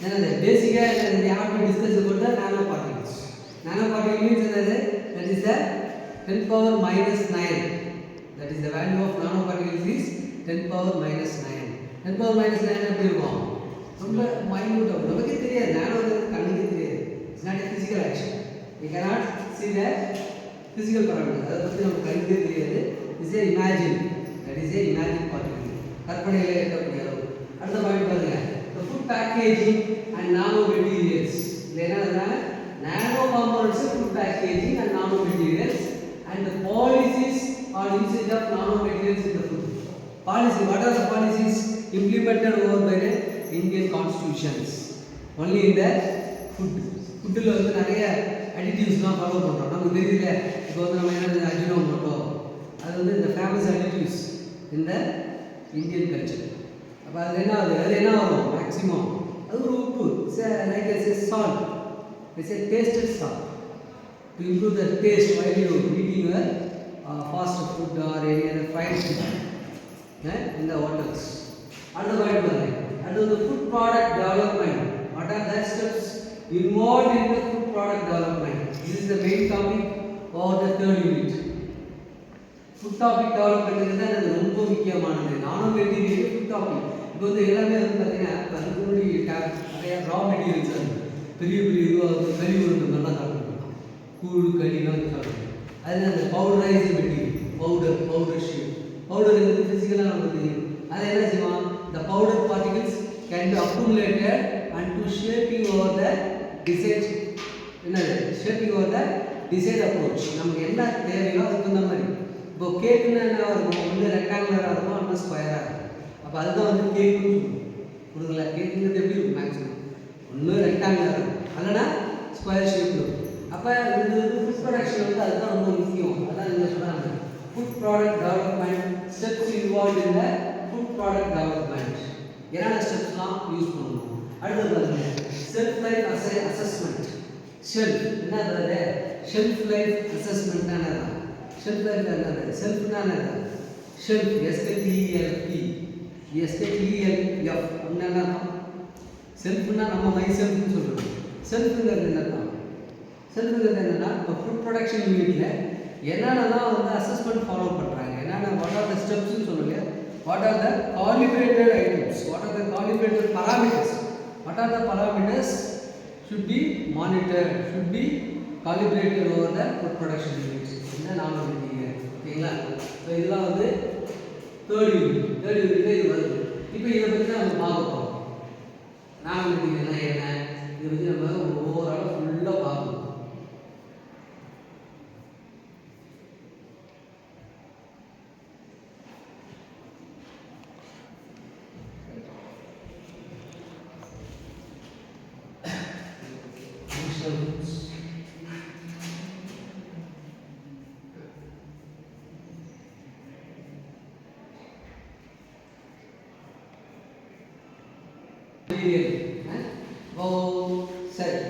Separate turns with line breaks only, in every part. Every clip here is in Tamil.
Basically, we have to discuss about the nanoparticles. Nanoparticle means that is the 10 power minus 9. That is the value of nanoparticles is 10 power minus 9. 10 power minus 9 எப்படி இருக்கும்? ரொம்ப minute ஆகும். நமக்கு தெரியாது நானோ கண்ணுக்கு தெரியாது. It's not a physical action. We cannot see the physical parameters. அதை பற்றி நமக்கு கண்ணுக்கு தெரியாது. It's a imagine. That is a imagine particle. கற்பனையிலே இருக்கக்கூடிய அளவு. அடுத்த பாயிண்ட் பாருங்க. The food packaging and nano materials. இல்லைன்னா nano components food packaging and nano materials and the policies or usage of nano materials in the food. Policy. What are the policies implemented over by the Indian constitutions? Only in the food. Foodல வந்து நிறைய additives-லாம் ஃபாலோ பண்றோம். நமக்கு தெரியல. இப்போ வந்து நம்ம என்ன அஜினோமோட்டோ அது வந்து இந்த famous additives in the Indian culture. அப்ப அது என்ன வரும் மேக்ஸிமம் அது ஒரு உப்பு like as salt. It's a tasted salt to improve the taste while you eating your fast food or any other fried food in the hotels. Another point பாருங்க அது the food product development. What are the steps involved in the food product development? This is the main topic of the third unit. Food topic development is ரொம்ப முக்கியமானது. நானும் மெட்டீரியல் ஃபுட் டாபிக் இப்போ வந்து எல்லாமே வந்து பார்த்தீங்கன்னா அதுக்கு முன்னாடி நிறைய ரா மெட்டீரியல்ஸ் பெரிய பெரிய இதுவாக கறி உருண்டெல்லாம் சாப்பிட்டுருக்கோம். கூழ் கறிலாம் சாப்பிட்டுருக்கோம். அதில் அந்த பவுடரைஸ் மெட்டீரியல் பவுடர் ஷேப் பவுடர் ஃபிசிக்கலாக நமக்கு தெரியும். அதை என்ன செய்வோம் the powder particles can be accumulated and to shaping over the desired என்னது shaping over the desired approach. நமக்கு என்ன தேவையோ அதுக்கு தகுந்த மாதிரி இப்போ கேக்குன்னா என்ன இருக்கும் ஒன்று ரெக்டாங்குலராக இருக்கும் ஒன்று ஸ்கொயராக இருக்கும். அப்போ அதுதான் வந்து கேக்குன்னு கொடுக்கல கேக்குங்கிறது எப்படி இருக்கும் மேக்ஸிமம் ஒன்று ரெக்டாங்குலராக இருக்கும் அல்லனா ஸ்கொயர் ஷேப் இருக்கும். அப்போ இந்த ஃபுட் ப்ரொடக்ஷன் வந்து அதுதான் ரொம்ப முக்கியம். அதான் நீங்கள் சொல்கிறாங்க food product development steps involve in the food product development என்னென்ன ஸ்டெப்ஸ்லாம் யூஸ் பண்ணணும். அடுத்தது பாருங்க செல்ஃப் லைஃப் அசஸ்மெண்ட். ஷெல்ஃப் என்னது ஷெல்ஃப் லைஃப் அசஸ்மெண்ட் என்னது ஷெல்ஃப் லைஃப் என்னது செல்ஃப்னா என்னது ஷெல்ஃப் SHELF அப்படின்னா செல்ஃப்னா நம்ம மை செல்ஃப்னு சொல்கிறோம். செல்ஃப்ங்கிறது என்னன்னா செல்ஃப்ங்கிறது என்னன்னா இப்போ ஃபுட் ப்ரொடக்ஷன் யூனிட்டில் என்னென்னலாம் வந்து அசஸ்மெண்ட் ஃபாலோ பண்ணுறாங்க என்னென்ன வாட் ஆர் த ஸ்டெப்ஸ்னு சொல்லுங்க. What are the calibrated items? What are the calibrated parameters? What are the parameters should be monitored, should be calibrated over the food production unit? என்ன நாம இருக்கீங்க ஓகேங்களா. ஸோ இதெல்லாம் வந்து தேர்ட் யூனிட் இது வருது. இப்போ இதை பற்றி நம்ம பார்க்க போகிறோம். நாம இருக்கீங்கன்னா என்ன இதை பற்றி நம்ம ஓவராலாக ஃபுல்லாக பார்க்கணும்.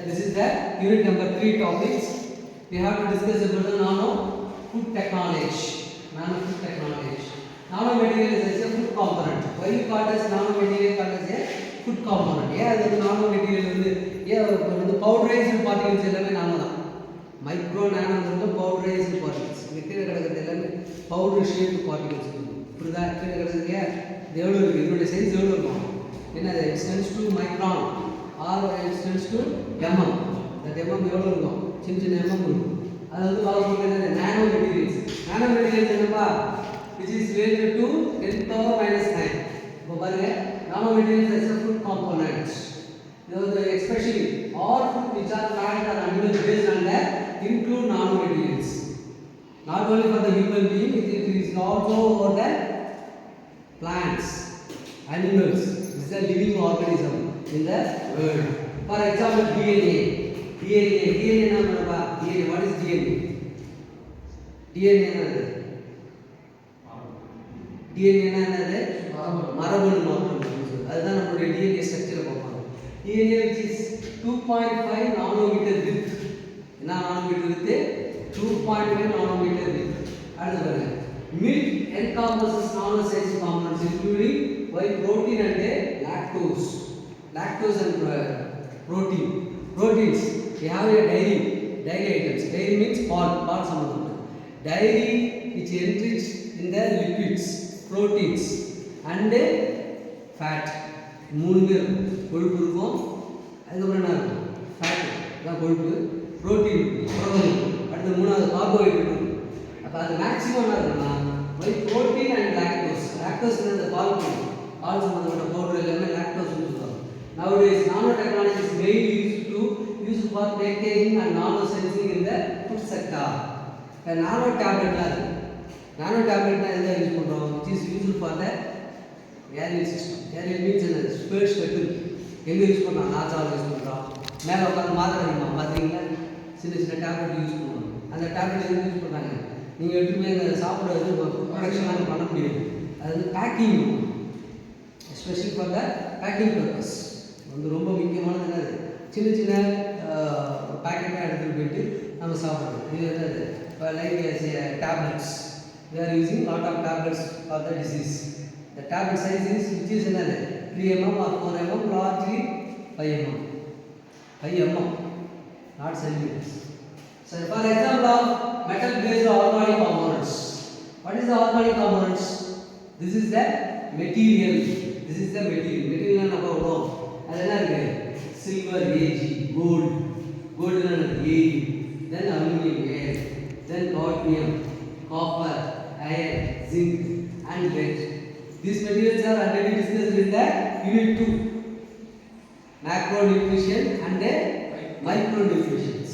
This is the unit number 3 topics. We have to discuss about the nano food technology. Nano food technology. Nano material is a food component. Why you call it as nano material? Called as a food component. Yeah, the nano material the powderized particles எல்லாமே நானோ தான். மைக்ரோ நானோ வந்து powderized particles. கீழே கிடக்கிறது எல்லாமே powder shaped particles. புரியுதா? கீழே கிடக்குது இது எவ்வளோ இருக்குது இதோட சைஸ் எவ்வளோ இருக்கும் என்னது extends to micron or extends to mm. that mm எவ்வளோ இருக்கும் சின்ன mm இருக்கும். அது வந்து பார்க்கும்போது என்னது நானோ மெட்டீரியல்ஸ் என்னப்பா which is related to 10 power minus 9. இப்போ பாருங்க நானோ materials as a food components. இது especially all food which are plant or animal based on that include nano materials. Not only for the human being, it is also for the plants, animals. This is a living organism in the world. For example, DNA na DNA. What is DNA? DNA என்னது மரபணு மாற்றம். அதுதான் நம்மளுடைய DNA ஸ்ட்ரக்சரை பார்ப்போம். DNA which is 2.5 nanometer width. என்ன நானோமீட்டர் width 2.5 nanometer width. அடுத்து பாருங்க milk encompasses nano size components including whey protein and lactose. lactose and protein. Proteins, we have a dairy items. Dairy means part samandham. Dairy which enriched in the lipids, proteins and fat. மூணுமே கொழுப்பு இருக்கும், அதுக்கப்புறம் என்ன இருக்கும், ஃபேட் தான் கொழுப்பு, ப்ரோட்டீன் புரதம், அடுத்து மூணாவது கார்போஹைட்ரேட் இருக்கும். அப்போ அது மேக்ஸிமம் என்ன இருக்குன்னா ப்ரோட்டீன் அண்ட் லாக்டோஸ் இந்த பால் சம்மந்தப்பட்ட பவுடர் எல்லாமே லாக்டோஸ் சொல்லுவாங்க. Nowadays nanotechnology is mainly used for taking and nano sensing in the food sector. A nano tablet எதை யூஸ் பண்ணுறோம், which is used for the aerial system. Aerial means in the space shuttle. எங்கே யூஸ் பண்ணுறோம், நாசாவில் யூஸ் பண்ணுறோம். மேலே உட்காந்து மாத்திரை அடிப்போம் பார்த்தீங்கன்னா, சின்ன டேப்லெட் யூஸ் பண்ணுவோம். அந்த டேப்லெட் எதுவும் யூஸ் பண்ணுறாங்க, நீங்கள் எடுத்து போய் சாப்பிட்றது ப்ரொடக்ஷன் பண்ண முடியும். அது வந்து packing, especially for the packing purpose வந்து ரொம்ப முக்கியமானது. என்னது, சின்ன பேக்கெட்டாக எடுத்துகிட்டு போயிட்டு நம்ம சாப்பிட்றோம். இது என்னது, இப்போ like tablets, we are using lot of tablets for the disease. The tablet size is which is another 3 mm or 4 mm, largely 5 mm, not centimeters. So for example of metal based organic components, what is the organic components? This is the material. Material நம்ம சொல்றோம், அது என்ன இருக்கு, silver Ag, gold என்னது A, then aluminum A, then cadmium, copper, iron, zinc and lead. These materials are already discussed in the unit 2, macronutrition and micronutrients.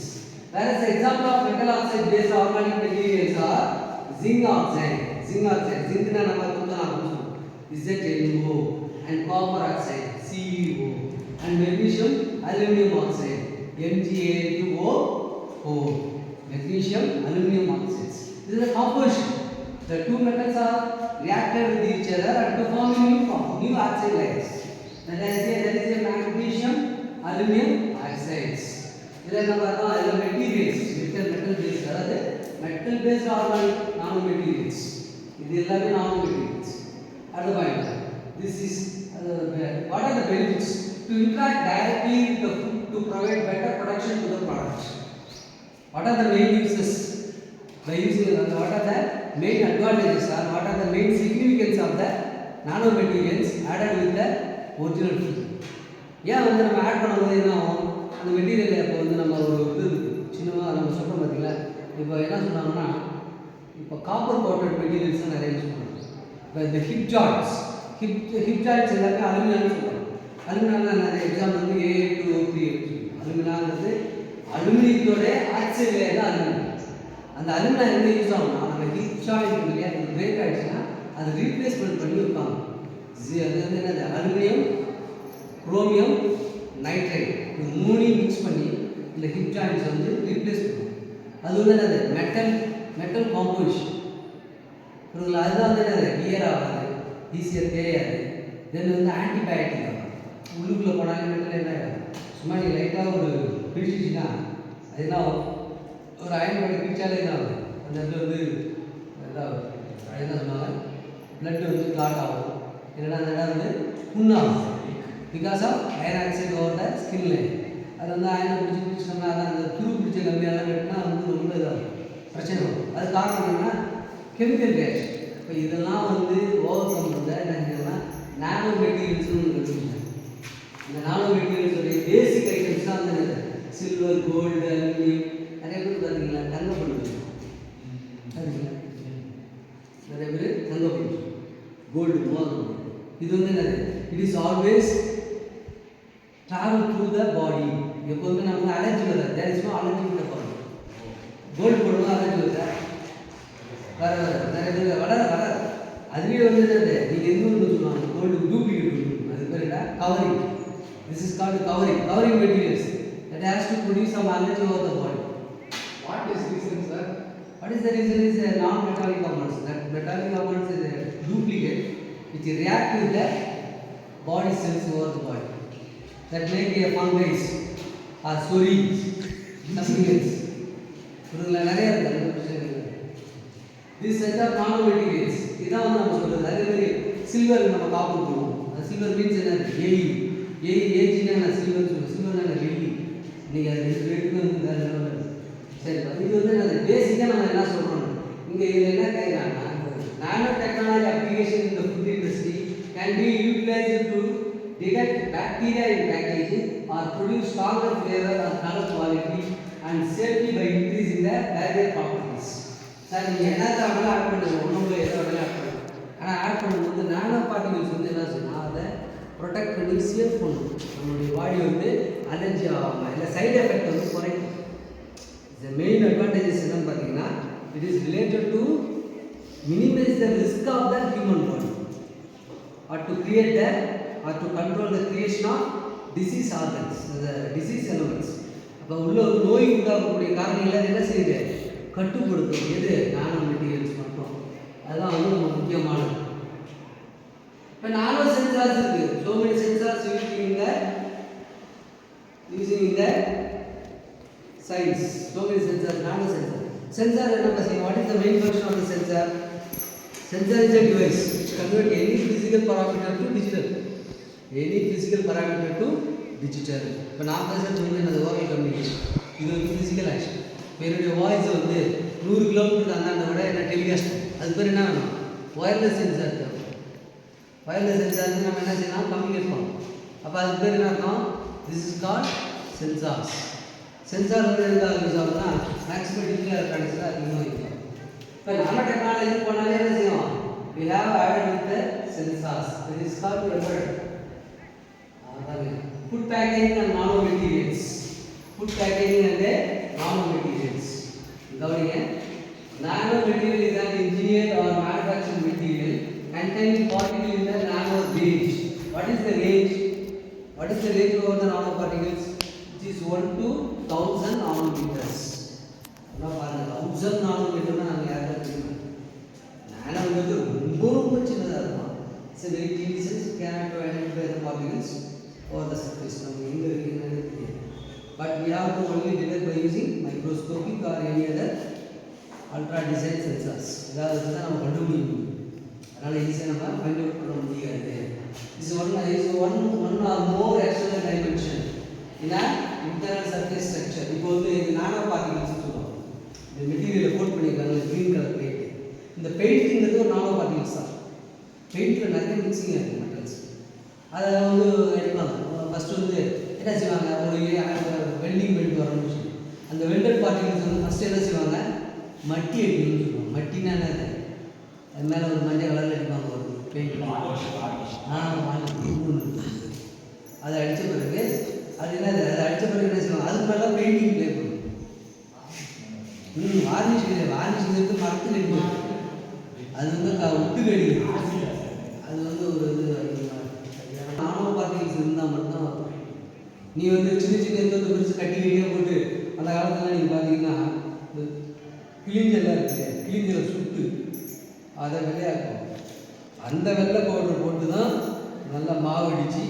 Whereas the example of metal oxide based organic materials are zinc oxide na nama thudana ZnO, and copper oxide CEO, and magnesium aluminum oxide MgA2O4, magnesium aluminum oxides. This is a composition. The two metals are reacted with each other and to form a new oxide layers. That is a magnesium aluminum oxides. This is the materials, metal based, metal based organic nanomaterials. This is nanomaterials. Other point, this is what are the benefits to interact directly with the food to provide better protection to the product. What are the main uses? By using what are the main advantages or what are the main significance of the nanomaterials added with the original food? ஏன் வந்து நம்ம ஆட் பண்ணும்போது என்ன ஆகும், அந்த மெட்டீரியல் இப்போ வந்து நம்ம ஒரு இது சின்னமாக நம்ம சொல்கிறோம் பார்த்தீங்களா, இப்போ என்ன சொன்னாங்கன்னா, இப்போ காப்பர் கோட்டட் மெட்டீரியல்ஸ் தான் நிறைய யூஸ் பண்ணுறோம். இப்போ இந்த ஹிப் ஜாயிண்ட்ஸ் எல்லாமே அலுமினியம் சொல்லுவாங்க. அலுமினியம் நிறைய எக்ஸாம்பிள் வந்து A2O3. அலுமினியாங்கிறது அலுமினியத்தோட ஆக்சைடு லேயர் தான் அலுமினியம். அந்த அலுமினியம் எங்கே யூஸ் ஆகும்னா, நம்ம ஹிப் ஜாயிண்ட் இல்லையா, அது பிரேக் ஆகிடுச்சுன்னா அதை ரீப்ளேஸ்மெண்ட் பண்ணி வைப்பாங்க. அது வந்து என்னது, அலுமினியம், குரோமியம், நைட்ரைட், இது மூணையும் மிக்ஸ் பண்ணி இந்த ஹிப் ஜாயிண்ட்ஸ் வந்து ரீப்ளேஸ் பண்ணுவோம். அது வந்து என்னது, மெட்டல் காம்போசிஷன். புரியுதுங்களா? அதுதான் வந்து என்னது, கிளியர் ஆகாது, ஈஸியாக தேயாது. தென் வந்து ஆன்டிபயோட்டிக் ஆகும். உள்ளுக்குள்ளே போனாலே மெட்டல் என்ன ஆகும், சும்மா நீங்கள் லைட்டாக ஒரு பிடிச்சிச்சின்னா அது என்ன ஆகும், ஒரு அயன் பண்ணி பிடிச்சாலே என்ன ஆகுது, அந்த இடத்துல வந்து இதாகும். அது என்ன சொன்னாங்க, பிளட் வந்து கிளாட் ஆகும், இல்லைன்னா அந்த இடம் வந்து புண்ணாகும். Because of iron oxide over the skin line. அது வந்து அயனை பிடிச்சோம்னா அந்த துரு பிடிச்ச கம்மியாக வெட்டினா வந்து ரொம்ப இதாகும், பிரச்சனை வரும். அது காரணம் என்னன்னா கெமிக்கல் ரியாக்ஷன். இப்போ இதெல்லாம் வந்து ஓவர் கம் பண்ணுறது என்ன செஞ்சோம்னா நானோ மெட்டீரியல்ஸ்னு ஒன்று கற்றுக்கிட்டாங்க. இந்த நானோ மெட்டீரியல்ஸோடைய பேசிக் ஐட்டம்ஸ் தான் வந்து சில்வர், கோல்டு, அலுமினியம். நிறைய பேர் பார்த்தீங்களா தங்கம் பண்ணுறது, நிறைய பேர் தங்கம் பண்ணுறது, கோல்டு மோதிரம். இது வந்து என்னது, it is always travel through the body. எப்போதுமே நமக்கு அலர்ஜி வராது, there is no allergy with the body. Gold போடும்போது அலர்ஜி வருதா, வர நிறைய பேர் வராது. அதுவே வந்து என்னது, நீங்கள் எந்த ஒன்று சொல்லுவாங்க, கோல்டு டூப்ளிகேட் கொடுக்கணும். அது பேர் என்ன, covering. This is called covering materials that has to produce some allergy over the body.
What is reason, sir?
What is the reason is non-metallic components. That metallic components is a duplicate which react with the body cells over the body. That make a fungus or stories, something else. புரியுதுங்களா? நிறைய இருக்குது. This set of nanomaterials இதான் வந்து நம்ம சொல்கிறது. அதே மாதிரி சில்வர் நம்ம காப்பர் பண்ணுவோம். அது சில்வர் மீன்ஸ் என்ன, AU, ஏஜினா நான் சில்வர் சொல்லுவேன், சில்வர் நான் வெள்ளி. இன்னைக்கு அது ரேட்டுக்கு வந்து வேறு லெவலில். சரி, இது வந்து நான் பேசிக்காக நம்ம என்ன சொல்கிறோம், இங்கே இதில் என்ன கேட்குறாங்கன்னா, nano technology application in the food industry can be utilized to detect bacteria in packaging or produce stronger flavor or color quality and safety by increasing the barrier properties. Sir நீங்கள் என்னத்தை வேணாலும் ஆட் பண்ணுங்கள், உணவுல எதை வேணாலும் ஆட் பண்ணுங்கள். ஆனால் ஆட் பண்ணும்போது நானோ பார்ட்டிகல்ஸ் வந்து என்ன சொன்னால் அதை ப்ரொடெக்ட் பண்ணி சேவ் பண்ணணும். நம்மளுடைய பாடி வந்து அலர்ஜி ஆகாமல் இல்லை சைடு எஃபெக்ட் வந்து குறைக்கும். The main advantages என்னன்னு பார்த்தீங்கன்னா, it is related to minimize the risk of the human body or to create the or to control the creation of disease organs, the disease elements. அப்போ உள்ள ஒரு நோய் உண்டாகக்கூடிய காரணிகளை என்ன செய்யுது, கட்டுப்படுத்தும். எது நானோ மெட்டீரியல்ஸ் மட்டும். அதுதான் வந்து ரொம்ப முக்கியமானது. இப்போ நானோ சென்சார்ஸ் இருக்கு. so many sensors using in the science. so many sensors, nano sensor. Sensor என்ன பசங்க, what is the main function of the sensor? Sensor is a device which convert any physical parameter to digital. Any physical parameter to digital. இப்போ நான் பேசுறது வந்து என்னது, ஓரல் கம்யூனிகேஷன். இது வந்து ஃபிசிக்கல் ஆக்ஷன். இப்போ என்னுடைய வாய்ஸ் வந்து 100 கிலோமீட்டருக்கு அந்தாண்ட விட என்ன டெலிகாஸ்ட், அது பேர் என்ன வேணும், ஒயர்லெஸ் சென்சார் தேவை. ஒயர்லெஸ் சென்சார் நம்ம என்ன செய்யலாம், கம்யூனிகேட் பண்ணணும். அப்போ அதுக்கு பேர் என்ன அர்த்தம், this is called sensors. Sensor வந்து எதுக்காக யூஸ் ஆகுதுன்னா, மேக்ஸிமம் டிஜிட்டல் எலக்ட்ரானிக்ஸில் அதிகமாக யூஸ் ஆகும். இப்போ நானோ டெக்னாலஜி பண்ணாலே என்ன செய்வோம், we have added with the sensors. It is called embedded. Food packaging and nano materials. Food packaging and nano materials. கவனிங்க, nano material is an engineered or manufactured material containing particle in the nano range. What is the range? What is the range over the nano particles? It is 1 to 1000 nanometers. என்ன பாருங்க, 1000 நானோமீட்டர்னா நாங்கள் யாருக்கும் தெரியும். நானோங்கிறது ரொம்ப ரொம்ப சின்னதாக இருக்கும். It's a very teeny size, cannot to identify the particles over the surface. நம்ம எங்கே இருக்குன்னு தெரியும். But we have to only detect by using microscopic or any other ultra design sensors. இதாவது தான் நம்ம கண்டுபிடிக்க முடியும். அதனால் ஈஸியாக நம்ம ஃபைண்ட் அவுட் பண்ண முடியாது. This one or more external dimension in an internal surface structure. இப்போ வந்து நானோ பார்ட்டிகல்ஸ் சொல்லுவோம். இந்த மெட்டீரியலை கோட் பண்ணியிருக்காங்க, க்ரீன் கலர் பெயிண்ட். இந்த பெயிண்ட்டுங்கிறது ஒரு நானோ பார்ட்டிகல்ஸ் தான். பெயிண்டில் நிறைய மிக்சிங் இருக்குது மெட்டல்ஸ். அதை வந்து எடுப்பாங்க. ஃபஸ்ட்டு வந்து என்ன செய்வாங்க, ஒரு வெல்டிங் பெயிண்ட் வரணும்னு சொல்லி அந்த வெல்டட் பார்ட்டிகல்ஸ் வந்து ஃபஸ்ட்டு என்ன செய்வாங்க, மட்டி அடிக்கணும்னு சொல்லுவாங்க. மட்டினா என்னது, அது மேலே ஒரு மஞ்சள் கலரில் அடிப்பாங்க ஒரு பெயிண்ட். அதை அடித்த பிறகு அது என்னது, அதை அடித்த பிறகு என்ன செய்வாங்க, அதுக்கு மேலே பெயிண்டிங் ப்ளே பண்ணும். வார்னிஷ் இருக்கு, மரத்தில் அடிக்கும். அது வந்து உட்டுக்கு அடிக்கும். அது வந்து ஒரு இது நானோ பார்ட்டிகல்ஸ் இருந்தால் மட்டும்தான். நீ வந்து சின்ன சின்ன இருக்கிறது பெருசு கட்டி கட்டியாக போட்டு அந்த காலத்தில் நீங்கள் பார்த்தீங்கன்னா கிளிஞ்செல்லாம் இருக்குது, கிளிஞ்சலை சுட்டு அதை வெள்ளையாக்கும். அந்த வெள்ளை பவுடரை போட்டு தான் நல்லா மாவு அடித்து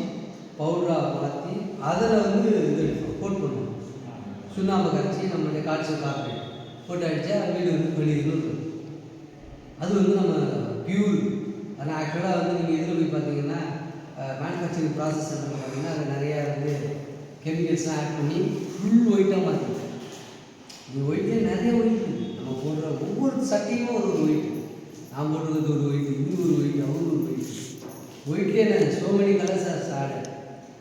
பவுடராக மாற்றி அதில் வந்து இது கோட் பண்ணுவோம். சுண்ணாம்பு கரைச்சி நம்மளுடைய காய்ச்சல் காப்பி போட்டு அடித்தா வீடு வந்து வெளியிடணும். அது வந்து நம்ம பியூர். ஆனால் ஆக்சுவலாக வந்து நீங்கள் இதில் போய் பார்த்தீங்கன்னா மேனுஃபேக்சரிங் ப்ராசஸ் பார்த்தீங்கன்னா அதில் நிறையா வந்து கெமிக்கல்ஸ்லாம் ஆட் பண்ணி ஃபுல் ஒயிட்டாக மாற்றிடுது. இந்த ஒயிட்லேயே நிறைய ஒயிட் இருக்குது. நம்ம போடுற ஒவ்வொரு சட்டையும் ஒரு ஒயிட். நான் போடுறது ஒரு ஒயிட், இது ஒரு ஒயிட், அவரு ஒரு ஒயிட். ஒயிட்லேயே என்ன so many colours R added.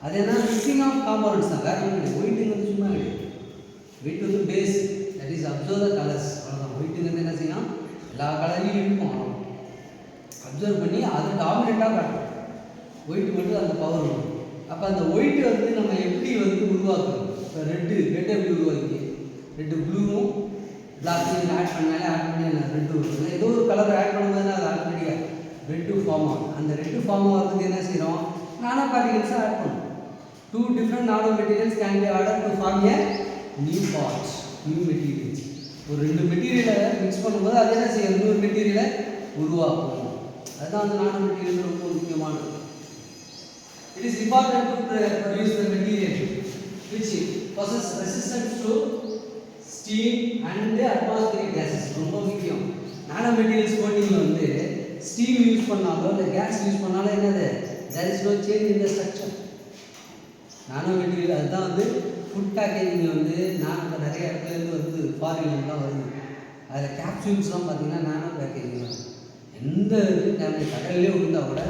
அது என்ன மிக்சிங் ஆஃப் காம்பவுண்ட்ஸ் தான், வேறு ஒன்றும் கிடையாது. ஒயிட்டுங்கிறது சும்மா கிடையாது. ஒயிட் வந்து base, that is observe the colours, அவ்வளோதான். ஒயிட்டுங்கிறது என்ன செய்யலாம், எல்லா கலரையும் இருக்கும், அப்சர்வ் பண்ணி அதை டாமினேட்டாக காட்டும். ஒயிட் மட்டும் அந்த பவர் வரும். அப்போ அந்த ஒயிட்டு வந்து நம்ம எப்படி வந்து உருவாக்குறோம். இப்போ ரெட்டு எப்படி உருவாக்கி, ரெட்டு ப்ளூவும் பிளாக்கையும் ஆட் பண்ணாலே ஆட் பண்ணி ரெட்டு வரும். ஏதோ ஒரு கலர் ஆட் பண்ணும்போது அது ஆட்டோமேட்டிக்காக ரெட்டு ஃபார்ம் ஆகும். அந்த ரெட்டு ஃபார்ம் ஆகிறதுக்கு என்ன செய்கிறோம், நானோ பார்ட்டிகல்ஸை ஆட் பண்ணும். 2 different nano materials can be added to form a new parts, new materials. ஒரு 2 மெட்டீரியலை மிக்ஸ் பண்ணும்போது அது என்ன செய்யும், இன்னொரு மெட்டீரியலை உருவாக்கும். அதுதான் அந்த நானோ மெட்டீரியல் ரொம்ப முக்கியமானது. It is important to produce the material which possess resistance to steam and atmospheric gases. ரொம்ப முக்கியம். நானோ மெட்டீரியல்ஸ் கோட்டிங்கில் வந்து ஸ்டீம் யூஸ் பண்ணாலோ இல்லை கேஸ் யூஸ் பண்ணாலோ என்னது, there is no change in the structure. Nano material அதுதான் வந்து ஃபுட் பேக்கேஜிங் வந்து நான் நிறைய இடத்துலேருந்து வந்து ஃபாரின்லாம் வருது. அதில் கேப்சூல்ஸ்லாம் பார்த்தீங்கன்னா நானோ பேக்கேஜிங் தான். எந்த இது டேமேஜ் கடல்லே விழுந்தால் கூட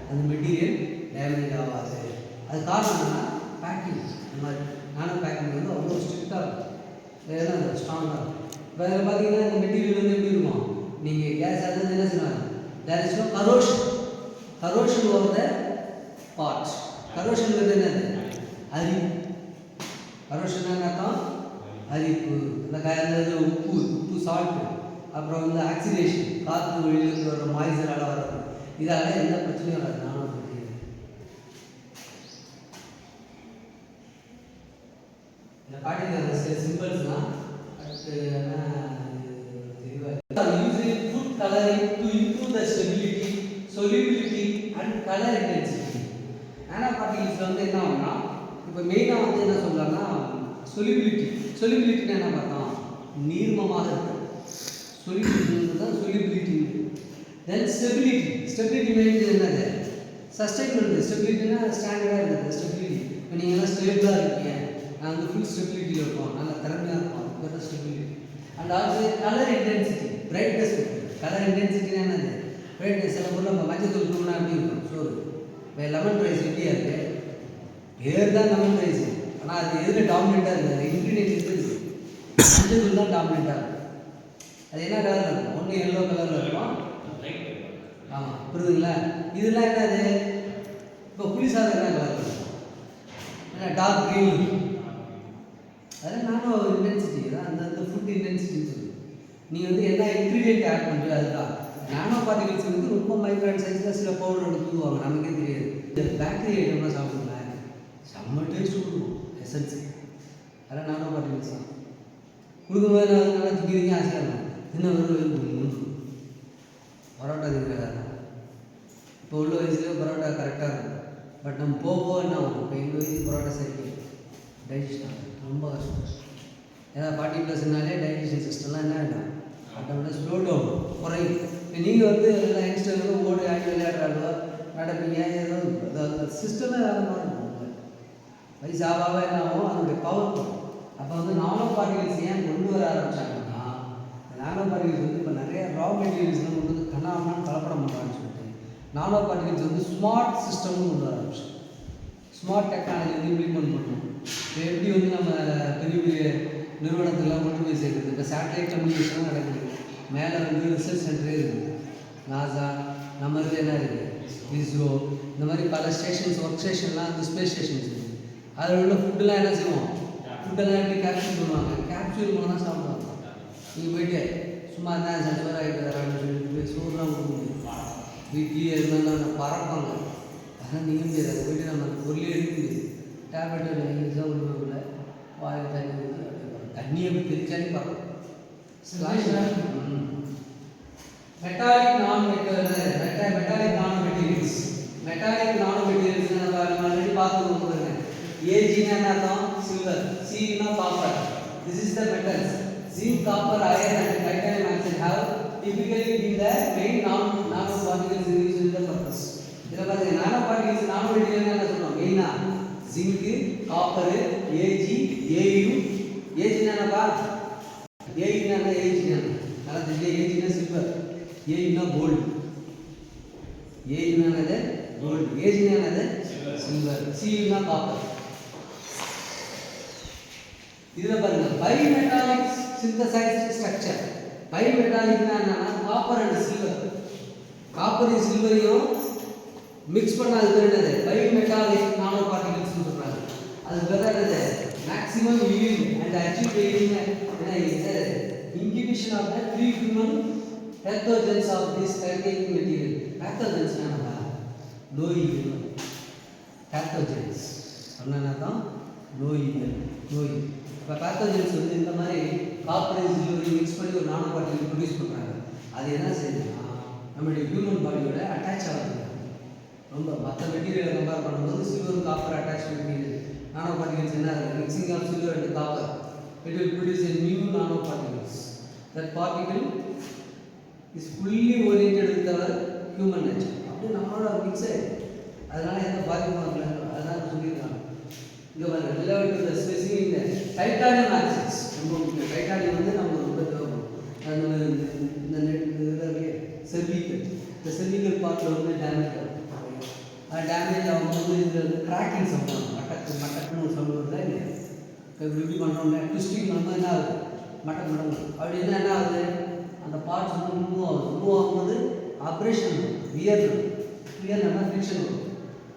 அந்த மெட்டீரியல் டேமேஜ் ஆகாது. அது காரணம் என்னன்னா பேக்கிங். இந்த மாதிரி நானோ பேக்கிங் வந்து அவ்வளோ ஸ்ட்ரிக்டாக இருக்கும். ஏன்னா அது ஸ்ட்ராங்காக இருக்கும். இப்போ அதில் பார்த்தீங்கன்னா இந்த மெட்டீரியல் வந்து எப்படி இருக்கும், நீங்கள் கேஸ் அது என்ன சொன்னாங்க, there is no corrosion. Corrosion of the parts. கரோஷன்ங்கிறது என்னது, அரிப்பு. கரோஷன் அர்த்தம் அரிப்பு. அந்த உப்பு சால்ட்டு, அப்புறம் வந்து ஆக்சிடேஷன், காற்று வெளியிலேருந்து வர மாய்ச்சரால் வர்றது, இதால் எந்த பிரச்சனையும் வராது. நானும் இந்த காட்டின சில சிம்பிள்ஸ்லாம் அடுத்து using food coloring to improve the stability, solubility and color intensity. Nano particles வந்து என்ன ஆகும்னா, இப்போ மெயினாக வந்து என்ன சொல்கிறாங்கன்னா சொலிபிலிட்டின்னு என்ன பார்த்தோம், நீர்மமாக இருக்கும். சொலிபிலிட்டி தான் சொலிபிலிட்டி. தென் ஸ்டெபிலிட்டி மீன்ஸ் என்னது, சஸ்டைன்மெண்ட். ஸ்டெபிலிட்டினா ஸ்டாண்டர்டாக இருக்குது ஸ்டெபிலிட்டி. இப்போ நீங்கள்லாம் ஸ்டேபிளாக இருக்கீங்க, நான் வந்து ஃபுல் ஸ்டெபிலிட்டியில் இருப்போம், நல்லா திறமையாக இருக்கும், அதுக்கு தான் stability. And also colour intensity, brightness. Colour இன்டென்சிட்டினா என்னது, பிரைட்னஸ். சில பொருள் நம்ம மஞ்சள் தூள் தூங்கினா எப்படி இருக்கும் சோறு. இப்போ லெமன் ரைஸ் எப்படியா இருக்குது, பேர் தான் லெமன் ரைஸ், ஆனால் அது எதில் டாமினேட்டாக இருக்குது, அது இன்க்ரீடியன்ட் இருக்குது, மஞ்சள் தூள் தான் டாமினேட்டாக இருக்கும். அது என்ன கலரில் இருக்கும், ஒன்று எல்லோ கலரில் இருக்கும். ஆமாம், புரியுதுங்களா. இதெல்லாம் என்னது, இப்போ புளி சாதம் என்ன கலர் இருக்கும், ஏன்னா டார்க் க்ரீன். அதெல்லாம் நானோ இன்டென்சிட்டி தான், அந்த ஃபுட் இன்டென்சிட்டின்னு சொல்லுது. நீங்கள் வந்து என்ன இன்க்ரீடியன்ட் ஆட் பண்ணுறது அதுதான். நானோ பார்ட்டிகல்ஸ் வந்து ரொம்ப மைக்ரான் சைஸில் சில பவுடர் எடுத்து தூவாங்க, நமக்கே தெரியாது. இந்த பேக்கரி ஐட்டம்லாம் சாப்பிடுங்களேன், செம்ம டேஸ்ட் கொடுக்கும் எசன்ஸ். அதெல்லாம் நானோ பார்ட்டிகல்ஸ் தான். கொடுக்கும்போது நல்லா தூக்கிங்க ஆசையாக இருக்கும். இன்னும் ஒரு பரோட்டா திங்கிறதா, இப்போ உள்ள வயசுலேயே பரோட்டா கரெக்டாக இருக்கும். பட் நம்ம போக என்ன ஆகும், இப்போ எங்கள் வயசு பரோட்டா சரிக்கு டைஜஷன் ஆகும், ரொம்ப கஷ்டம். ஏன்னா 40+னாலே டைஜஷன் சிஸ்டம்லாம் என்ன ஆகிடும், ஆட்டோமேட்டிக் ஸ்லோ டவுன் குறையும். இப்போ நீங்கள் வந்து எல்லாம் யங்ஸ்டர்களும் ஓடி ஆடி விளையாடுறாங்களோ நடப்பீங்க, ஏதோ அந்த சிஸ்டமே வேறு மாதிரி இருக்கும். வயசு ஆகாக என்ன ஆகும், அதனுடைய பவர் இருக்கும். அப்போ வந்து நானோ பார்ட்டிகல்ஸ் ஏன் கொண்டு வர ஆரம்பித்தாங்கன்னா, நானோ பார்ட்டிகல்ஸ் வந்து இப்போ நிறைய ரா மெட்டீரியல்ஸ்லாம் கொண்டு வந்து கண்ணாமண்ணான்னு கலப்படம் பண்ணுறான்னு சொல்லிட்டு நானோ பார்ட்டிகல்ஸ் வந்து ஸ்மார்ட் சிஸ்டம்னு கொண்டு வர ஆரம்பிச்சு. ஸ்மார்ட் டெக்னாலஜி வந்து இம்ப்ளிமெண்ட் பண்ணணும். இப்போ எப்படி வந்து நம்ம பெரிய பெரிய நிறுவனத்துலாம் கொண்டு போய் சேர்க்குறது, இப்போ சேட்டலைட் கம்யூனிகேஷன்லாம் நடக்குது. மேலே வந்து ரிசர்ச் சென்டரே இருக்குது, நாசா, நம்ம இதில் என்ன இருக்குது, இஸ்ரோ, இந்த மாதிரி பல ஸ்டேஷன்ஸ், ஒர்க் ஸ்டேஷன்லாம் வந்து ஸ்பேஸ் ஸ்டேஷன்ஸ் இருக்குது. அதில் உள்ள ஃபுட்டெல்லாம் என்ன செய்வோம், ஃபுட்டெல்லாம் எப்படி கேப்சூல் பண்ணுவாங்க, கேப்சூல் மூலம் தான் சாப்பிடுவாங்க. நீங்கள் போய்ட்டு சும்மா என்ன சண்டவர் ஆகிட்டு அப்படின்னு சொல்லிட்டு சோறுலாம் கொடுக்க வீட்லேயே இருந்தாலும் பறப்பாங்க. அதனால் நீங்கள் முடியாது, அதை போய்ட்டு நம்ம பொருளே எடுக்குது டேப்லெட் ஈஸியாக உள்ள வாயில் தண்ணி ஊற்றி தண்ணியை போய் தெரிச்சாலே பறக்கும். Metallic nano materials. Metallic nano materials நம்ம ஆல்ரெடி பார்த்துக்கோங்க. ஏஜினா என்ன அர்த்தம், சில்வர். சினா copper. This is the metals. Zinc, copper, iron and titanium oxide have typically been the main nanoparticles used in the purpose. இதில் பார்த்தீங்க நானோ பார்ட்டிகல்ஸ், நானோ மெட்டீரியல் என்ன சொல்கிறோம், மெயினாக ஜிங்கு, காப்பரு, ஏஜி, ஏயு. ஏஜினா என்னப்பா, ஏயுனா ஏஜினா நல்லா தெரியும். ஏஜினா சில்வர், ஏயுனா கோல்டு. ஏயுனா என்னது, கோல்டு. ஏஜினா என்னது, சில்வர். சியுனா காப்பர். இதில் பாருங்க பைமெட்டாலிக் சிந்தசைஸ்டு ஸ்ட்ரக்சர். பைமெட்டாலிக்னா என்னன்னா காப்பர் அண்ட் சில்வர். காப்பரையும் சில்வரையும் மிக்ஸ் பண்ண அது பேர் என்னது, பைமெட்டாலிக் நானோ பார்ட்டிகல்ஸ் சொல்றாங்க. அது பேர் என்னது, maximum yield and achieve inhibition of the free human pathogens of this containing material. Pathogens என்னன்னா நோய்கள். பேத்தோஜன்ஸ் சொன்னா தான் நோய்கள், நோய். இப்போ பேத்தோஜன்ஸ் வந்து இந்த மாதிரி காப்பரையும் சில்வரையும் மிக்ஸ் பண்ணி ஒரு நானோ பார்ட்டிகல் ப்ரொடியூஸ் பண்ணுறாங்க. அது என்ன செய்யுதுன்னா நம்மளுடைய ஹியூமன் பாடியோட அட்டாச் ஆகுது. ரொம்ப மற்ற மெட்டீரியலை கம்பேர் பண்ணும்போது silver copper attach material nano particles என்ன ஆகுது, mixing of silver and copper it will produce a new nano particles. That particle is fully oriented with our human nature. அப்படியே நம்மளோட மிக்ஸ் ஆகிடுது. அதனால எந்த பாதிப்பும் வரல. அதனால சொல்லியிருக்காங்க இங்கே பாருங்க ரிலேட் டு த ஸ்பெசிஃபிக் இந்த டைட்டானியம் ஆக்சிஸ் ரொம்ப முக்கியம். டைட்டானியம் வந்து நம்ம ரொம்ப தேவைப்படும். அந்த இந்த இதில் செர்விக்கல் இந்த செர்விக்கல் பார்ட்டில் வந்து டேமேஜ் ஆகும். டேமேஜ் ஆகும்போது இதில் வந்து கிராக்கிங் சவுண்ட் ஆகும். மட்டக்குன்னு ஒரு சவுண்ட் வருதா இல்லையா? இப்படி பண்ணுறோம்ல ட்விஸ்டிங் பண்ணும்போது என்ன ஆகுது? மட்டக்கு அப்படின்னா என்ன ஆகுது? அந்த பார்ட்ஸ் வந்து மூவ் ஆகுது. மூவ் ஆகும்போது ஆப்ரேஷன் வியர்னா ஃப்ரிக்ஷன் வரும்.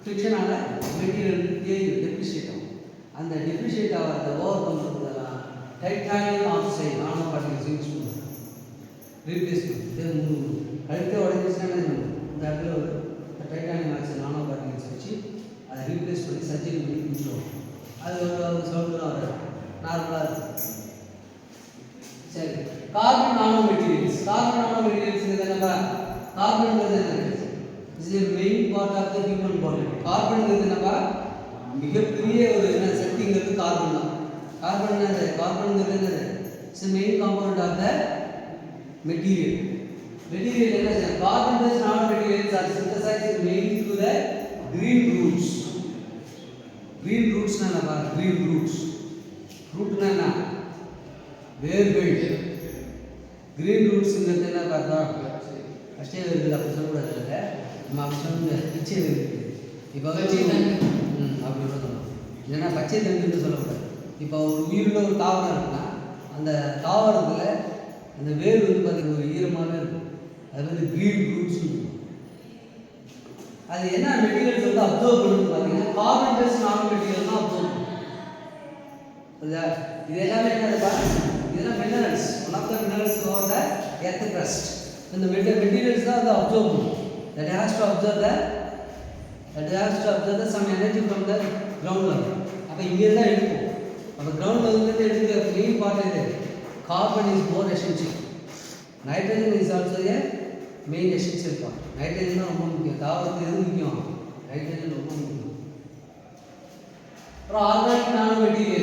ஃப்ரிக்ஷனால மெட்டீரியல் தேயும் டெப்ரிஷியேட் ஆகும். அந்த டெப்ரிஷியேட் ஆகிறத ஓவர் பண்ணுறதுலாம் titanium oxide nano particles use பண்ணுவோம். ரீப்ளேஸ் பண்ணுறது கழுத்தை உடஞ்சிச்சுன்னா இந்த இடத்துல ஒரு டைட்டானியம் ஆக்சைடு நானோ பார்ட்டிகல்ஸ் வச்சு அதை ரீப்ளேஸ் பண்ணி சர்ஜரி பண்ணி முடிச்சிடுவோம். அது ஒரு சவுண்டுலாம் வராது, நார்மலாக இருக்கும். சரி, carbon nano materials. Carbon nano materials என்னப்பா? கார்பன்ங்கிறது என்ன? Is a main part of the human body. கார்பன்ங்கிறது என்னப்பா? மிகப்பெரிய ஒரு என்ன சக்திங்கிறது கார்பன் தான். கார்பன்ங்கிறது என்னது? It's a main component of the material. Material என்ன sir? Carbon based nano materials are synthesized mainly through the green roots. green roots னா என்னப்பா? green roots. ரூட்னா என்ன? வேர்கள். கிரீன் ரூட்ஸுங்கிறது என்ன பார்த்தோம்? பச்சை வேர்கள் அப்படி சொல்லக்கூடாது. இல்லை நம்ம அப்படி சொல்ல பச்சை வேர்கள். இப்போ பச்சை தண்டு அப்படி சொல்லணும். இல்லைன்னா பச்சை தண்டுன்னு சொல்லக்கூடாது. இப்போ ஒரு உயிருள்ள ஒரு தாவரம் இருக்குன்னா அந்த தாவரத்தில் அந்த வேர் வந்து பார்த்தீங்கன்னா ஒரு ஈரமாகவே இருக்கும். அது வந்து கிரீன் ரூட்ஸ் இருக்கும். அது என்ன மெட்டீரியல்ஸ் வந்து அப்சர்வ் பண்ணுறது பார்த்தீங்கன்னா கார்பன் பேஸ்ட் நானோ மெட்டீரியல் தான் அப்சர்வ் பண்ணும். இது எல்லாமே என்னதுப்பா? இதெல்லாம் minerals. One of the minerals for the earth crust. இந்த மெட்டீரியல்ஸ் தான் அதை அப்சர்வ் பண்ணும். that has to observe the some energy from the ground level. அப்போ இங்கே தான் எடுக்கும். அப்போ கிரவுண்ட் லெவல்லேருந்து எடுக்கிற மெயின் பார்ட் இது carbon is more essential. Nitrogen is also A main essential part. Nitrogen தான் ரொம்ப முக்கியம். தாவரத்துக்கு எது முக்கியம்? நைட்ரஜன் ரொம்ப முக்கியம். அப்புறம் ஆர்கானிக் நானோ மெட்டீரியல்